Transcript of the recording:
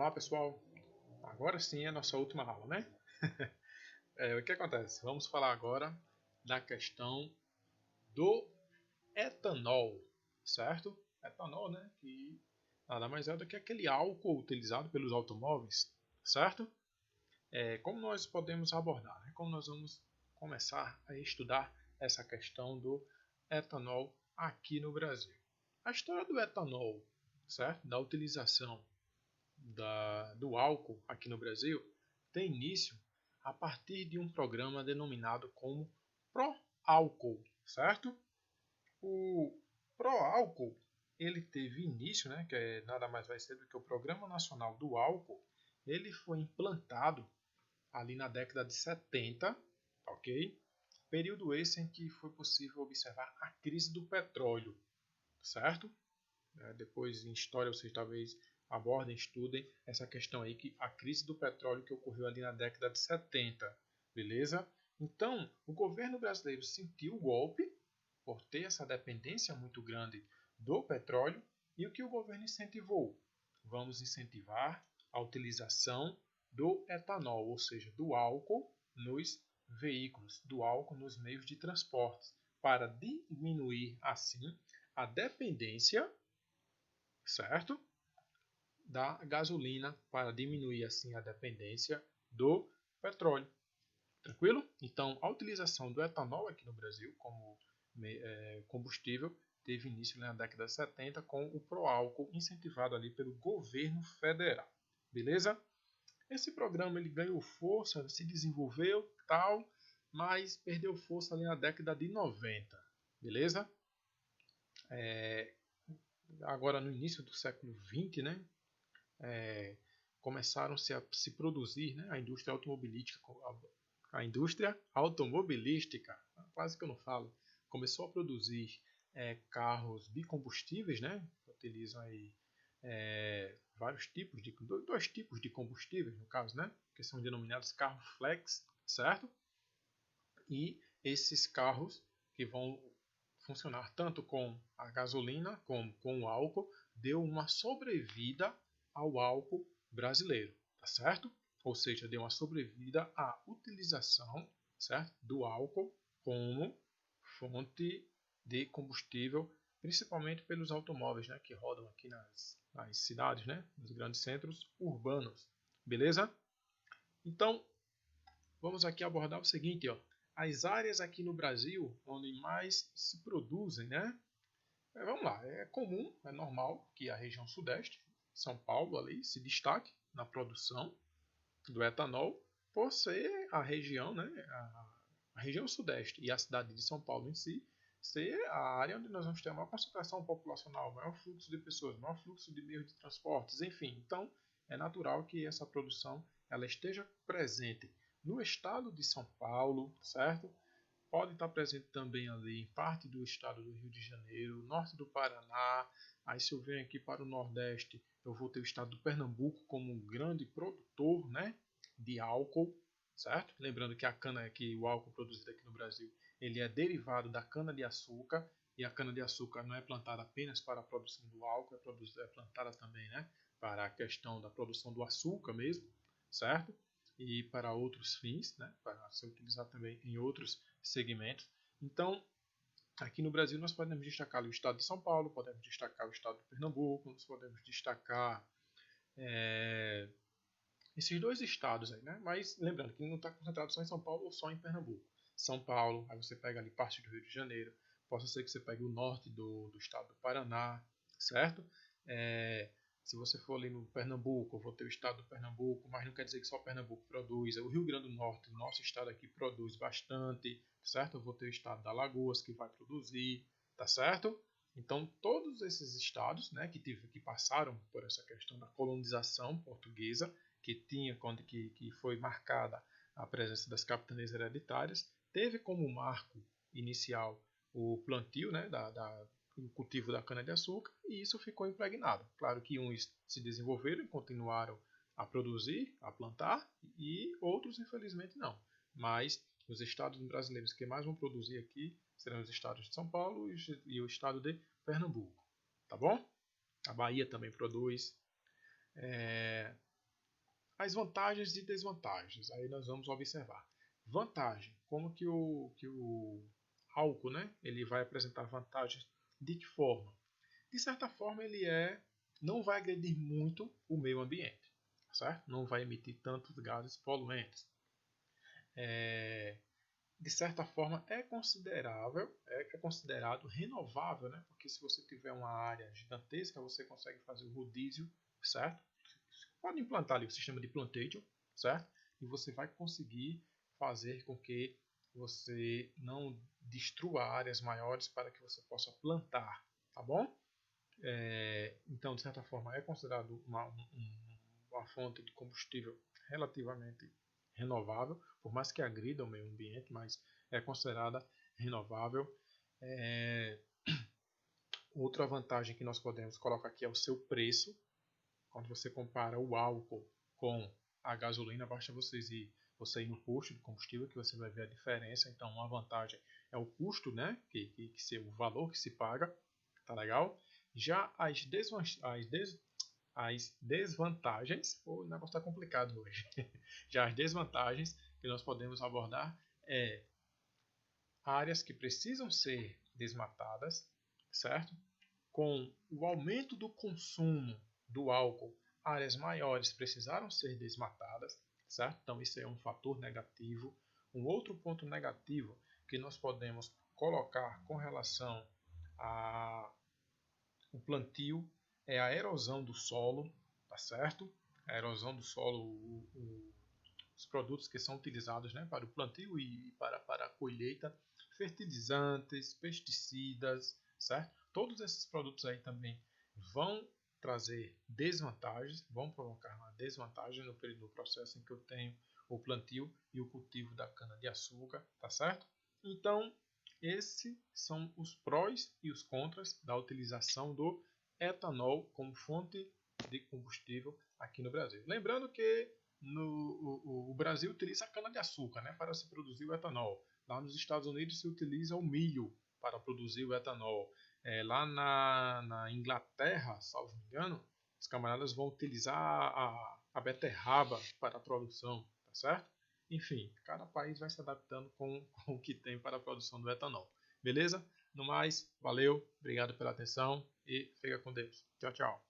Olá pessoal, agora sim é a nossa última aula, né? O que acontece? Vamos falar agora da questão do etanol, certo? Etanol, né? Que nada mais é do que aquele álcool utilizado pelos automóveis, certo? Como nós podemos abordar, né? Como nós vamos começar a estudar essa questão do etanol aqui no Brasil. A história do etanol, certo? Da utilização do álcool aqui no Brasil tem início a partir de um programa denominado como Proálcool, certo? O Proálcool ele teve início, né, que nada mais vai ser do que o Programa Nacional do Álcool. Ele foi implantado ali na década de 70, ok? Período esse em que foi possível observar a crise do petróleo, certo? Depois em história vocês talvez abordem, estudem essa questão aí, que a crise do petróleo que ocorreu ali na década de 70, beleza? Então, o governo brasileiro sentiu o golpe por ter essa dependência muito grande do petróleo, e o que o governo incentivou? Vamos incentivar a utilização do etanol, ou seja, do álcool nos veículos, do álcool nos meios de transporte, para diminuir assim a dependência, certo? Da gasolina, para diminuir assim a dependência do petróleo. Tranquilo? Então, a utilização do etanol aqui no Brasil como combustível teve início na década de 70 com o Proálcool, incentivado ali pelo governo federal. Beleza? Esse programa ele ganhou força, se desenvolveu, tal, mas perdeu força ali na década de 90. Beleza? Agora no início do século XX, né? Começaram-se a se produzir, né, a indústria automobilística, quase que eu não falo, começou a produzir carros bicombustíveis, né, que utilizam aí dois tipos de combustíveis, no caso, né, que são denominados carro flex, certo? E esses carros que vão funcionar tanto com a gasolina como com o álcool, deu uma sobrevida ao álcool brasileiro, tá certo? Ou seja, deu uma sobrevida à utilização, certo, do álcool como fonte de combustível, principalmente pelos automóveis, né, que rodam aqui nas cidades, né, nos grandes centros urbanos. Beleza? Então, vamos aqui abordar o seguinte, ó. As áreas aqui no Brasil onde mais se produzem, né? Vamos lá, é comum, é normal que a região sudeste, São Paulo ali, se destaque na produção do etanol, por ser a região, né, a região sudeste e a cidade de São Paulo em si, ser a área onde nós vamos ter a maior concentração populacional, maior fluxo de pessoas, maior fluxo de meios de transportes, enfim. Então, é natural que essa produção ela esteja presente no estado de São Paulo, certo? Pode estar presente também ali em parte do estado do Rio de Janeiro, norte do Paraná. Aí se eu venho aqui para o Nordeste, eu vou ter o estado do Pernambuco como um grande produtor, né, de álcool, certo? Lembrando que a cana, que o álcool produzido aqui no Brasil, ele é derivado da cana-de-açúcar, e a cana-de-açúcar não é plantada apenas para a produção do álcool, é plantada também, né, para a questão da produção do açúcar mesmo, certo? E para outros fins, né, para ser utilizado também em outros segmentos. Então, aqui no Brasil nós podemos destacar o estado de São Paulo, podemos destacar o estado de Pernambuco, nós podemos destacar esses dois estados aí, né? Mas lembrando que não está concentrado só em São Paulo ou só em Pernambuco. São Paulo, aí você pega ali parte do Rio de Janeiro, possa ser que você pegue o norte do estado do Paraná, certo? Se você for ali no Pernambuco, eu vou ter o estado do Pernambuco, mas não quer dizer que só Pernambuco produz. O Rio Grande do Norte, o nosso estado aqui, produz bastante, certo? Eu vou ter o estado da Alagoas que vai produzir, tá certo? Então, todos esses estados, né, que passaram por essa questão da colonização portuguesa, que foi marcada a presença das capitanias hereditárias, teve como marco inicial o plantio, né, o cultivo da cana-de-açúcar, e isso ficou impregnado. Claro que uns se desenvolveram e continuaram a produzir, a plantar, e outros, infelizmente, não. Mas os estados brasileiros que mais vão produzir aqui serão os estados de São Paulo e o estado de Pernambuco. Tá bom? A Bahia também produz. as vantagens e desvantagens. Aí nós vamos observar. Vantagem, como que o álcool, né, ele vai apresentar vantagens de que forma? De certa forma, não vai agredir muito o meio ambiente, certo? Não vai emitir tantos gases poluentes. De certa forma, é considerado renovável, né? Porque se você tiver uma área gigantesca, você consegue fazer o rodízio, certo? Você pode implantar ali o sistema de plantation, certo? E você vai conseguir fazer com que você não destrua áreas maiores para que você possa plantar, tá bom? Então, de certa forma, é considerado uma fonte de combustível relativamente renovável, por mais que agrida o meio ambiente, mas é considerada renovável. É, Outra vantagem que nós podemos colocar aqui é o seu preço. Quando você compara o álcool com a gasolina, basta você ir no posto de combustível que você vai ver a diferença. Então, uma vantagem é o custo, né? O valor que se paga, tá legal? Já as desvantagens, o negócio está complicado hoje. Já as desvantagens que nós podemos abordar é áreas que precisam ser desmatadas, certo? Com o aumento do consumo do álcool, áreas maiores precisaram ser desmatadas, certo? Então isso é um fator negativo. Um outro ponto negativo que nós podemos colocar com relação ao plantio é a erosão do solo, tá certo? A erosão do solo, os produtos que são utilizados, né, para o plantio e para a colheita, fertilizantes, pesticidas, certo? Todos esses produtos aí também vão trazer desvantagens, vão provocar uma desvantagem no processo em que eu tenho o plantio e o cultivo da cana-de-açúcar, tá certo? Então, esses são os prós e os contras da utilização do etanol como fonte de combustível aqui no Brasil. Lembrando que o Brasil utiliza a cana-de-açúcar, né, para se produzir o etanol. Lá nos Estados Unidos se utiliza o milho para produzir o etanol. Lá na Inglaterra, salvo me engano, os camaradas vão utilizar a beterraba para a produção, tá certo? Enfim, cada país vai se adaptando com o que tem para a produção do etanol. Beleza? No mais, valeu, obrigado pela atenção e fica com Deus. Tchau, tchau.